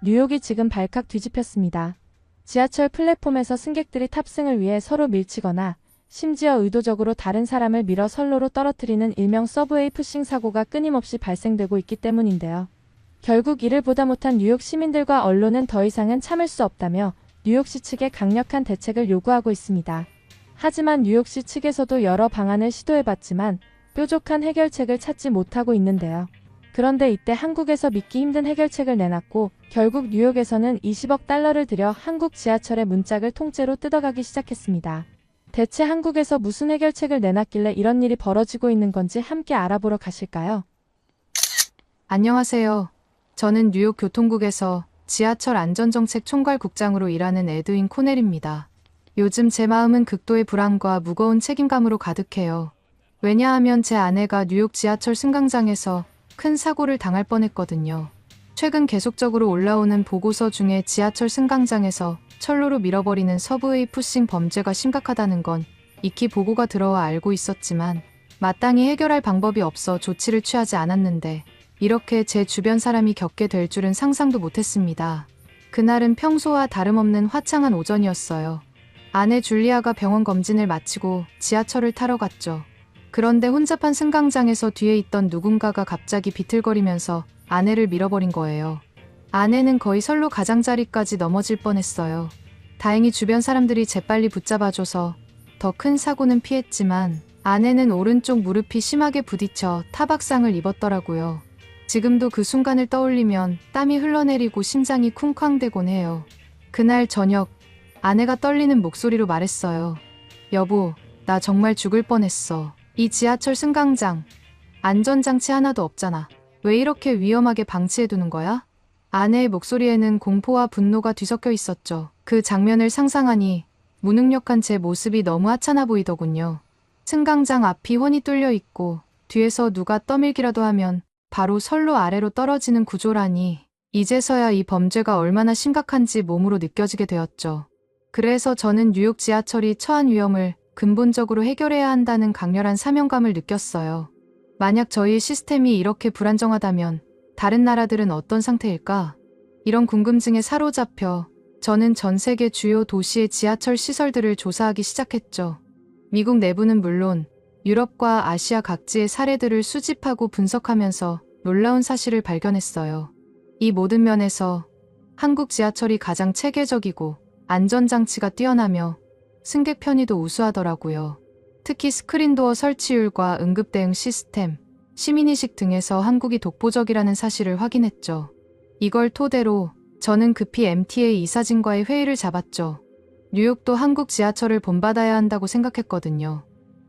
뉴욕이 지금 발칵 뒤집혔습니다. 지하철 플랫폼에서 승객들이 탑승을 위해 서로 밀치거나 심지어 의도적으로 다른 사람을 밀어 선로로 떨어뜨리는 일명 서브웨이 푸싱 사고가 끊임없이 발생되고 있기 때문인데요. 결국 이를 보다 못한 뉴욕 시민들과 언론은 더 이상은 참을 수 없다며 뉴욕시 측에 강력한 대책을 요구하고 있습니다. 하지만 뉴욕시 측에서도 여러 방안을 시도해봤지만 뾰족한 해결책을 찾지 못하고 있는데요. 그런데 이때 한국에서 믿기 힘든 해결책을 내놨고 결국 뉴욕에서는 20억 달러를 들여 한국 지하철의 문짝을 통째로 뜯어가기 시작했습니다. 대체 한국에서 무슨 해결책을 내놨길래 이런 일이 벌어지고 있는 건지 함께 알아보러 가실까요? 안녕하세요. 저는 뉴욕 교통국에서 지하철 안전정책 총괄국장으로 일하는 에드윈 코넬입니다. 요즘 제 마음은 극도의 불안과 무거운 책임감으로 가득해요. 왜냐하면 제 아내가 뉴욕 지하철 승강장에서 큰 사고를 당할 뻔했거든요. 최근 계속적으로 올라오는 보고서 중에 지하철 승강장에서 철로로 밀어버리는 서브웨이 푸싱 범죄가 심각하다는 건 익히 보고가 들어와 알고 있었지만 마땅히 해결할 방법이 없어 조치를 취하지 않았는데 이렇게 제 주변 사람이 겪게 될 줄은 상상도 못했습니다. 그날은 평소와 다름없는 화창한 오전이었어요. 아내 줄리아가 병원 검진을 마치고 지하철을 타러 갔죠. 그런데 혼잡한 승강장에서 뒤에 있던 누군가가 갑자기 비틀거리면서 아내를 밀어버린 거예요. 아내는 거의 선로 가장자리까지 넘어질 뻔했어요. 다행히 주변 사람들이 재빨리 붙잡아줘서 더 큰 사고는 피했지만 아내는 오른쪽 무릎이 심하게 부딪혀 타박상을 입었더라고요. 지금도 그 순간을 떠올리면 땀이 흘러내리고 심장이 쿵쾅대곤 해요. 그날 저녁 아내가 떨리는 목소리로 말했어요. 여보, 나 정말 죽을 뻔했어. 이 지하철 승강장 안전장치 하나도 없잖아. 왜 이렇게 위험하게 방치해두는 거야? 아내의 목소리에는 공포와 분노가 뒤섞여 있었죠. 그 장면을 상상하니 무능력한 제 모습이 너무 하찮아 보이더군요. 승강장 앞이 훤히 뚫려 있고 뒤에서 누가 떠밀기라도 하면 바로 선로 아래로 떨어지는 구조라니 이제서야 이 범죄가 얼마나 심각한지 몸으로 느껴지게 되었죠. 그래서 저는 뉴욕 지하철이 처한 위험을 근본적으로 해결해야 한다는 강렬한 사명감을 느꼈어요. 만약 저희 시스템이 이렇게 불안정하다면 다른 나라들은 어떤 상태일까? 이런 궁금증에 사로잡혀 저는 전 세계 주요 도시의 지하철 시설들을 조사하기 시작했죠. 미국 내부는 물론 유럽과 아시아 각지의 사례들을 수집하고 분석하면서 놀라운 사실을 발견했어요. 이 모든 면에서 한국 지하철이 가장 체계적이고 안전장치가 뛰어나며 승객 편의도 우수하더라고요. 특히 스크린도어 설치율과 응급대응 시스템, 시민의식 등에서 한국이 독보적이라는 사실을 확인했죠. 이걸 토대로 저는 급히 MTA 이사진과의 회의를 잡았죠. 뉴욕도 한국 지하철을 본받아야 한다고 생각했거든요.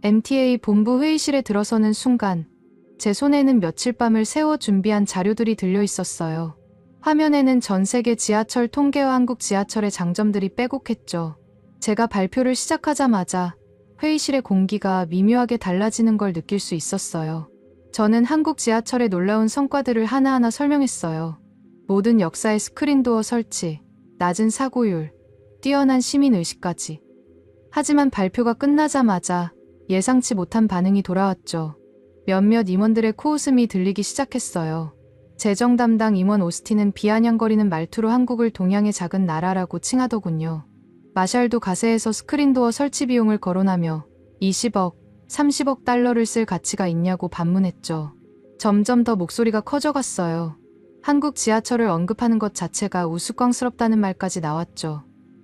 MTA 본부 회의실에 들어서는 순간 제 손에는 며칠 밤을 새워 준비한 자료들이 들려 있었어요. 화면에는 전 세계 지하철 통계와 한국 지하철의 장점들이 빼곡했죠. 제가 발표를 시작하자마자 회의실의 공기가 미묘하게 달라지는 걸 느낄 수 있었어요. 저는 한국 지하철의 놀라운 성과들을 하나하나 설명했어요. 모든 역사의 스크린도어 설치, 낮은 사고율, 뛰어난 시민의식까지. 하지만 발표가 끝나자마자 예상치 못한 반응이 돌아왔죠. 몇몇 임원들의 코웃음이 들리기 시작했어요. 재정 담당 임원 오스틴은 비아냥거리는 말투로 한국을 동양의 작은 나라라고 칭하더군요. 마샬도 가세에서 스크린도어 설치 비용을 거론하며 20억, 30억 달러를 쓸 가치가 있냐고 반문했죠. 점점 더 목소리가 커져갔어요. 한국 지하철을 언급하는 것 자체가 우스꽝스럽다는 말까지 나왔죠.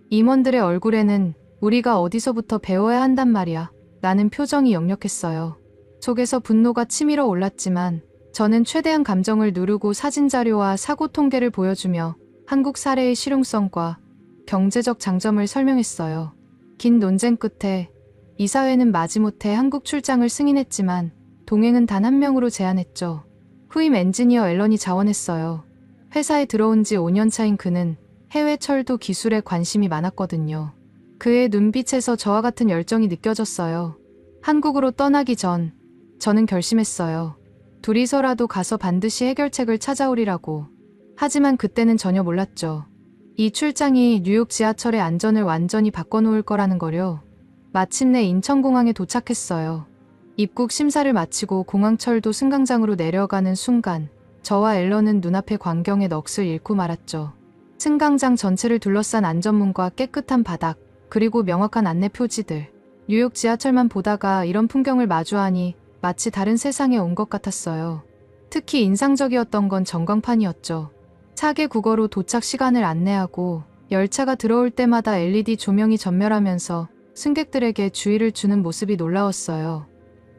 임원들의 얼굴에는 우리가 어디서부터 배워야 한단 말이야 라는 표정이 역력했어요. 속에서 분노가 치밀어 올랐지만 저는 최대한 감정을 누르고 사진자료와 사고 통계를 보여주며 한국 사례의 실용성과 경제적 장점을 설명했어요. 긴 논쟁 끝에 이사회는 마지못해 한국 출장을 승인했지만 동행은 단 한 명으로 제한했죠. 후임 엔지니어 앨런이 자원했어요. 회사에 들어온 지 5년 차인 그는 해외 철도 기술에 관심이 많았거든요. 그의 눈빛에서 저와 같은 열정이 느껴졌어요. 한국으로 떠나기 전 저는 결심했어요. 둘이서라도 가서 반드시 해결책을 찾아오리라고. 하지만 그때는 전혀 몰랐죠. 이 출장이 뉴욕 지하철의 안전을 완전히 바꿔놓을 거라는 거요. 마침내 인천공항에 도착했어요. 입국 심사를 마치고 공항철도 승강장으로 내려가는 순간 저와 앨런은 눈앞의 광경에 넋을 잃고 말았죠. 승강장 전체를 둘러싼 안전문과 깨끗한 바닥, 그리고 명확한 안내 표지들. 뉴욕 지하철만 보다가 이런 풍경을 마주하니 마치 다른 세상에 온 것 같았어요. 특히 인상적이었던 건 전광판이었죠. 차계 국어로 도착 시간을 안내하고 열차가 들어올 때마다 LED 조명이 전멸하면서 승객들에게 주의를 주는 모습이 놀라웠어요.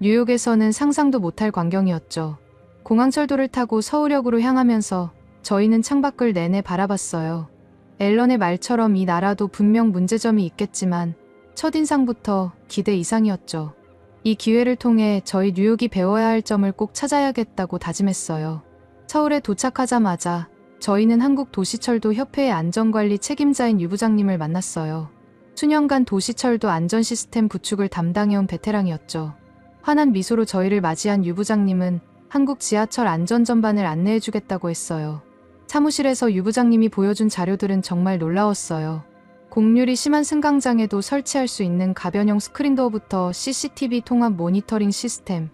뉴욕에서는 상상도 못할 광경이었죠. 공항철도를 타고 서울역으로 향하면서 저희는 창밖을 내내 바라봤어요. 앨런의 말처럼 이 나라도 분명 문제점이 있겠지만 첫인상부터 기대 이상이었죠. 이 기회를 통해 저희 뉴욕이 배워야 할 점을 꼭 찾아야겠다고 다짐했어요. 서울에 도착하자마자 저희는 한국도시철도 협회의 안전관리 책임자인 유 부장님을 만났어요. 수년간 도시철도 안전시스템 구축을 담당해온 베테랑이었죠. 환한 미소로 저희를 맞이한 유 부장님은 한국 지하철 안전 전반을 안내해주겠다고 했어요. 사무실에서 유 부장님이 보여준 자료들은 정말 놀라웠어요. 공률이 심한 승강장에도 설치할 수 있는 가변형 스크린도어부터 CCTV 통합 모니터링 시스템,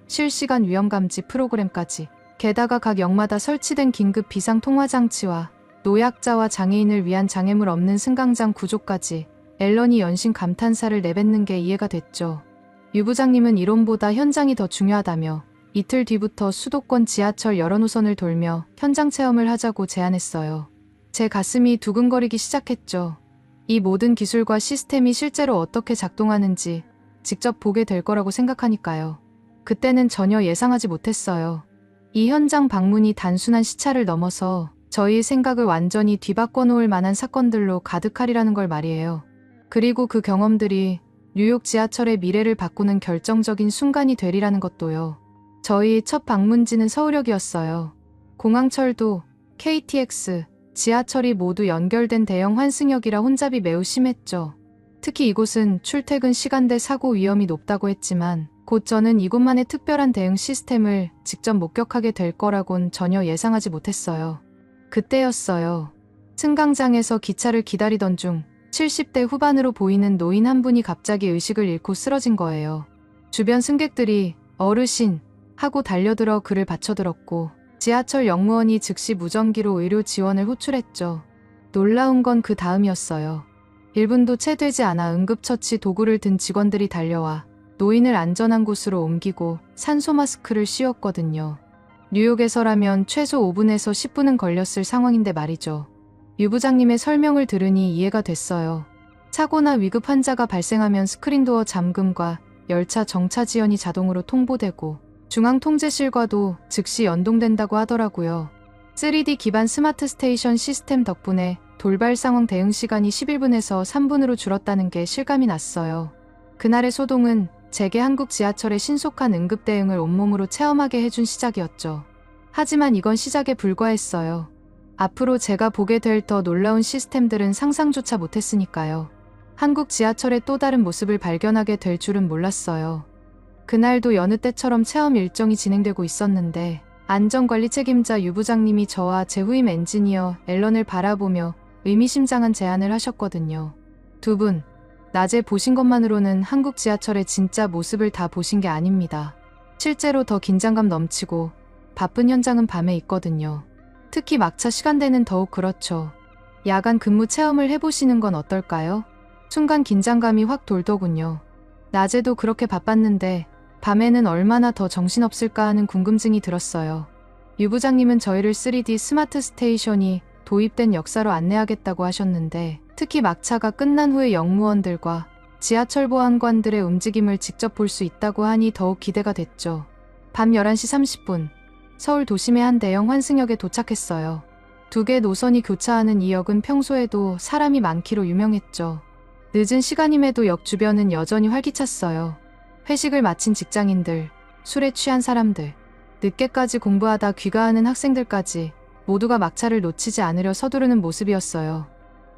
실시간 위험감지 프로그램까지, 게다가 각 역마다 설치된 긴급 비상통화장치와 노약자와 장애인을 위한 장애물 없는 승강장 구조까지 앨런이 연신 감탄사를 내뱉는 게 이해가 됐죠. 유 부장님은 이론보다 현장이 더 중요하다며 이틀 뒤부터 수도권 지하철 여러 노선을 돌며 현장 체험을 하자고 제안했어요. 제 가슴이 두근거리기 시작했죠. 이 모든 기술과 시스템이 실제로 어떻게 작동하는지 직접 보게 될 거라고 생각하니까요. 그때는 전혀 예상하지 못했어요. 이 현장 방문이 단순한 시차를 넘어서 저희의 생각을 완전히 뒤바꿔 놓을 만한 사건들로 가득하리라는 걸 말이에요. 그리고 그 경험들이 뉴욕 지하철의 미래를 바꾸는 결정적인 순간이 되리라는 것도요. 저희 첫 방문지는 서울역이었어요. 공항철도, KTX, 지하철이 모두 연결된 대형 환승역이라 혼잡이 매우 심했죠. 특히 이곳은 출퇴근 시간대 사고 위험이 높다고 했지만 곧 저는 이곳만의 특별한 대응 시스템을 직접 목격하게 될 거라곤 전혀 예상하지 못했어요. 그때였어요. 승강장에서 기차를 기다리던 중 70대 후반으로 보이는 노인 한 분이 갑자기 의식을 잃고 쓰러진 거예요. 주변 승객들이 어르신 하고 달려들어 그를 받쳐들었고 지하철 역무원이 즉시 무전기로 의료 지원을 호출했죠. 놀라운 건 그 다음이었어요. 1분도 채 되지 않아 응급처치 도구를 든 직원들이 달려와 노인을 안전한 곳으로 옮기고 산소 마스크를 씌웠거든요. 뉴욕에서라면 최소 5분에서 10분은 걸렸을 상황인데 말이죠. 유 부장님의 설명을 들으니 이해가 됐어요. 사고나 위급 환자가 발생하면 스크린도어 잠금과 열차 정차 지연이 자동으로 통보되고 중앙통제실과도 즉시 연동된다고 하더라고요. 3D 기반 스마트 스테이션 시스템 덕분에 돌발 상황 대응 시간이 11분에서 3분으로 줄었다는 게 실감이 났어요. 그날의 소동은 제게 한국 지하철의 신속한 응급 대응을 온몸으로 체험하게 해준 시작이었죠. 하지만 이건 시작에 불과했어요. 앞으로 제가 보게 될 더 놀라운 시스템들은 상상조차 못했으니까요. 한국 지하철의 또 다른 모습을 발견하게 될 줄은 몰랐어요. 그날도 여느 때처럼 체험 일정이 진행되고 있었는데 안전관리 책임자 유 부장님이 저와 제 후임 엔지니어 앨런을 바라보며 의미심장한 제안을 하셨거든요. 두 분, 낮에 보신 것만으로는 한국 지하철의 진짜 모습을 다 보신 게 아닙니다. 실제로 더 긴장감 넘치고 바쁜 현장은 밤에 있거든요. 특히 막차 시간대는 더욱 그렇죠. 야간 근무 체험을 해보시는 건 어떨까요? 순간 긴장감이 확 돌더군요. 낮에도 그렇게 바빴는데 밤에는 얼마나 더 정신없을까 하는 궁금증이 들었어요. 유 부장님은 저희를 3D 스마트 스테이션이 도입된 역사로 안내하겠다고 하셨는데 특히 막차가 끝난 후에 역무원들과 지하철 보안관들의 움직임을 직접 볼 수 있다고 하니 더욱 기대가 됐죠. 밤 11시 30분 서울 도심의 한 대형 환승역에 도착했어요. 2개 노선이 교차하는 이 역은 평소에도 사람이 많기로 유명했죠. 늦은 시간임에도 역 주변은 여전히 활기찼어요. 회식을 마친 직장인들, 술에 취한 사람들, 늦게까지 공부하다 귀가하는 학생들까지 모두가 막차를 놓치지 않으려 서두르는 모습이었어요.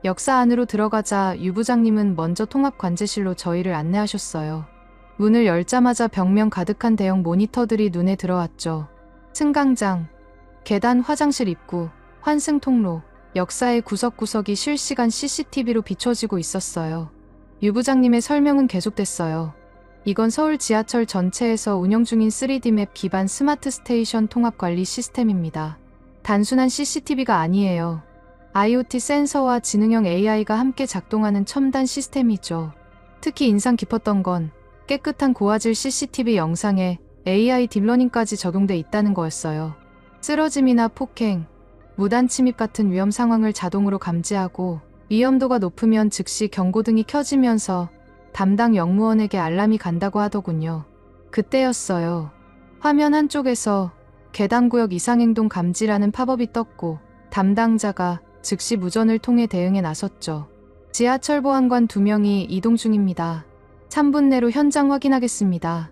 역사 안으로 들어가자 유 부장님은 먼저 통합관제실로 저희를 안내하셨어요. 문을 열자마자 벽면 가득한 대형 모니터들이 눈에 들어왔죠. 승강장, 계단, 화장실 입구, 환승 통로, 역사의 구석구석이 실시간 CCTV로 비춰지고 있었어요. 유 부장님의 설명은 계속됐어요. 이건 서울 지하철 전체에서 운영 중인 3D 맵 기반 스마트 스테이션 통합관리 시스템입니다. 단순한 CCTV가 아니에요. IoT 센서와 지능형 AI가 함께 작동하는 첨단 시스템이죠. 특히 인상 깊었던 건 깨끗한 고화질 CCTV 영상에 AI 딥러닝까지 적용돼 있다는 거였어요. 쓰러짐이나 폭행, 무단 침입 같은 위험 상황을 자동으로 감지하고 위험도가 높으면 즉시 경고등이 켜지면서 담당 영무원에게 알람이 간다고 하더군요. 그때였어요. 화면 한쪽에서 계단구역 이상행동 감지라는 팝업이 떴고 담당자가 즉시 무전을 통해 대응에 나섰죠. 지하철 보안관 2명이 이동 중입니다. 3분 내로 현장 확인하겠습니다.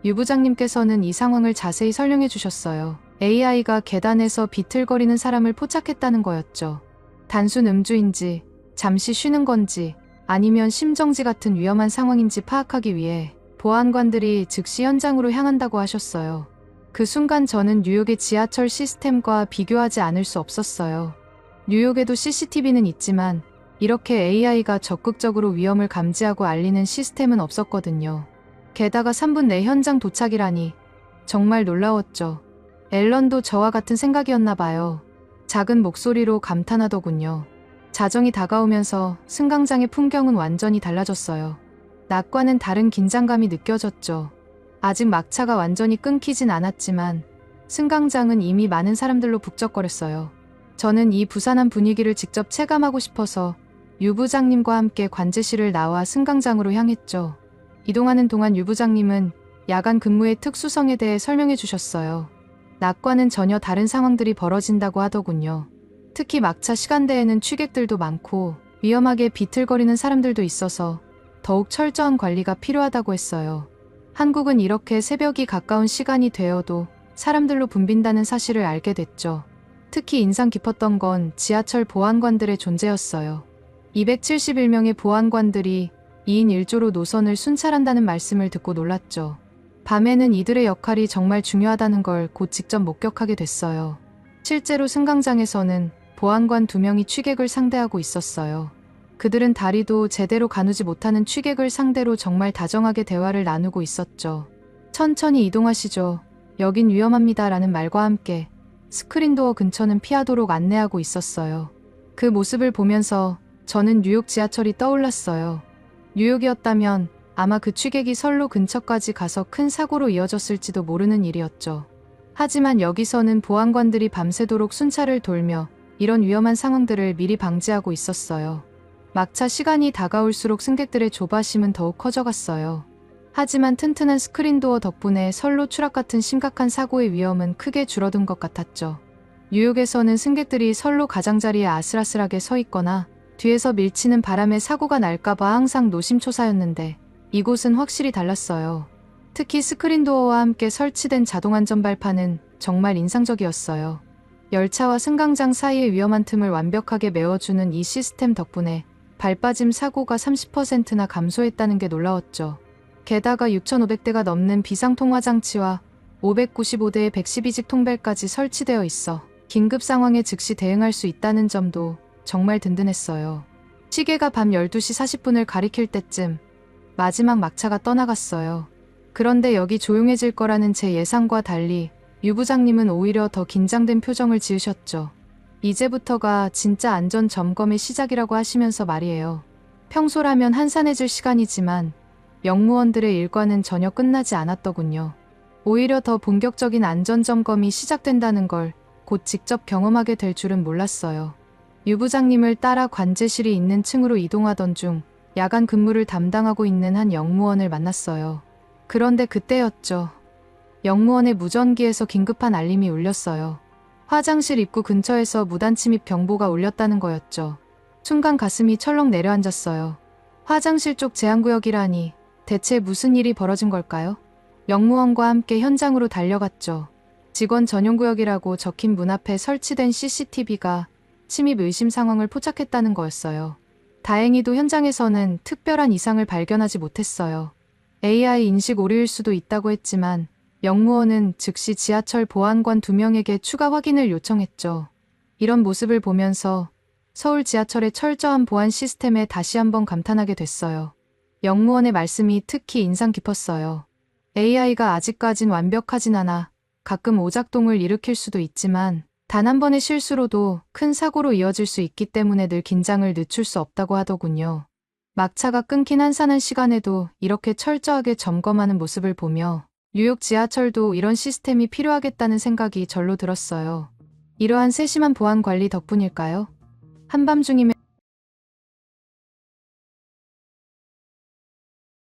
유 부장님께서는 이 상황을 자세히 설명해 주셨어요. AI가 계단에서 비틀거리는 사람을 포착했다는 거였죠. 단순 음주인지, 잠시 쉬는 건지, 아니면 심정지 같은 위험한 상황인지 파악하기 위해 보안관들이 즉시 현장으로 향한다고 하셨어요. 그 순간 저는 뉴욕의 지하철 시스템과 비교하지 않을 수 없었어요. 뉴욕에도 CCTV는 있지만 이렇게 AI가 적극적으로 위험을 감지하고 알리는 시스템은 없었거든요. 게다가 3분 내 현장 도착이라니 정말 놀라웠죠. 앨런도 저와 같은 생각이었나 봐요. 작은 목소리로 감탄하더군요. 자정이 다가오면서 승강장의 풍경은 완전히 달라졌어요. 낮과는 다른 긴장감이 느껴졌죠. 아직 막차가 완전히 끊기진 않았지만 승강장은 이미 많은 사람들로 북적거렸어요. 저는 이 부산한 분위기를 직접 체감하고 싶어서 유 부장님과 함께 관제실을 나와 승강장으로 향했죠. 이동하는 동안 유 부장님은 야간 근무의 특수성에 대해 설명해 주셨어요. 낮과는 전혀 다른 상황들이 벌어진다고 하더군요. 특히 막차 시간대에는 취객들도 많고 위험하게 비틀거리는 사람들도 있어서 더욱 철저한 관리가 필요하다고 했어요. 한국은 이렇게 새벽이 가까운 시간이 되어도 사람들로 붐빈다는 사실을 알게 됐죠. 특히 인상 깊었던 건 지하철 보안관들의 존재였어요. 271명의 보안관들이 2인 1조로 노선을 순찰한다는 말씀을 듣고 놀랐죠. 밤에는 이들의 역할이 정말 중요하다는 걸 곧 직접 목격하게 됐어요. 실제로 승강장에서는 보안관 2명이 취객을 상대하고 있었어요. 그들은 다리도 제대로 가누지 못하는 취객을 상대로 정말 다정하게 대화를 나누고 있었죠. 천천히 이동하시죠. 여긴 위험합니다. 라는 말과 함께 스크린도어 근처는 피하도록 안내하고 있었어요. 그 모습을 보면서 저는 뉴욕 지하철이 떠올랐어요. 뉴욕이었다면 아마 그 취객이 선로 근처까지 가서 큰 사고로 이어졌을지도 모르는 일이었죠. 하지만 여기서는 보안관들이 밤새도록 순찰을 돌며 이런 위험한 상황들을 미리 방지하고 있었어요. 막차 시간이 다가올수록 승객들의 조바심은 더욱 커져갔어요. 하지만 튼튼한 스크린도어 덕분에 선로 추락 같은 심각한 사고의 위험은 크게 줄어든 것 같았죠. 뉴욕에서는 승객들이 선로 가장자리에 아슬아슬하게 서 있거나 뒤에서 밀치는 바람에 사고가 날까봐 항상 노심초사였는데 이곳은 확실히 달랐어요. 특히 스크린도어와 함께 설치된 자동안전발판은 정말 인상적이었어요. 열차와 승강장 사이의 위험한 틈을 완벽하게 메워주는 이 시스템 덕분에 발빠짐 사고가 30%나 감소했다는 게 놀라웠죠. 게다가 6,500대가 넘는 비상통화장치와 595대의 112직 통벨까지 설치되어 있어 긴급 상황에 즉시 대응할 수 있다는 점도 정말 든든했어요. 시계가 밤 12시 40분을 가리킬 때쯤 마지막 막차가 떠나갔어요. 그런데 여기 조용해질 거라는 제 예상과 달리 유 부장님은 오히려 더 긴장된 표정을 지으셨죠. 이제부터가 진짜 안전 점검의 시작이라고 하시면서 말이에요. 평소라면 한산해질 시간이지만 영무원들의 일과는 전혀 끝나지 않았더군요. 오히려 더 본격적인 안전 점검이 시작된다는 걸 곧 직접 경험하게 될 줄은 몰랐어요. 유 부장님을 따라 관제실이 있는 층으로 이동하던 중 야간 근무를 담당하고 있는 한 영무원을 만났어요. 그런데 그때였죠. 영무원의 무전기에서 긴급한 알림이 울렸어요. 화장실 입구 근처에서 무단 침입 경보가 울렸다는 거였죠. 순간 가슴이 철렁 내려앉았어요. 화장실 쪽 제한구역이라니 대체 무슨 일이 벌어진 걸까요? 영무원과 함께 현장으로 달려갔죠. 직원 전용구역이라고 적힌 문 앞에 설치된 CCTV가 침입 의심 상황을 포착했다는 거였어요. 다행히도 현장에서는 특별한 이상을 발견하지 못했어요. AI 인식 오류일 수도 있다고 했지만 영무원은 즉시 지하철 보안관 2명에게 추가 확인을 요청했죠. 이런 모습을 보면서 서울 지하철의 철저한 보안 시스템에 다시 한번 감탄하게 됐어요. 영무원의 말씀이 특히 인상 깊었어요. AI가 아직까진 완벽하진 않아 가끔 오작동을 일으킬 수도 있지만 단 한 번의 실수로도 큰 사고로 이어질 수 있기 때문에 늘 긴장을 늦출 수 없다고 하더군요. 막차가 끊긴 한산한 시간에도 이렇게 철저하게 점검하는 모습을 보며 뉴욕 지하철도 이런 시스템이 필요하겠다는 생각이 절로 들었어요. 이러한 세심한 보안 관리 덕분일까요? 한밤중이면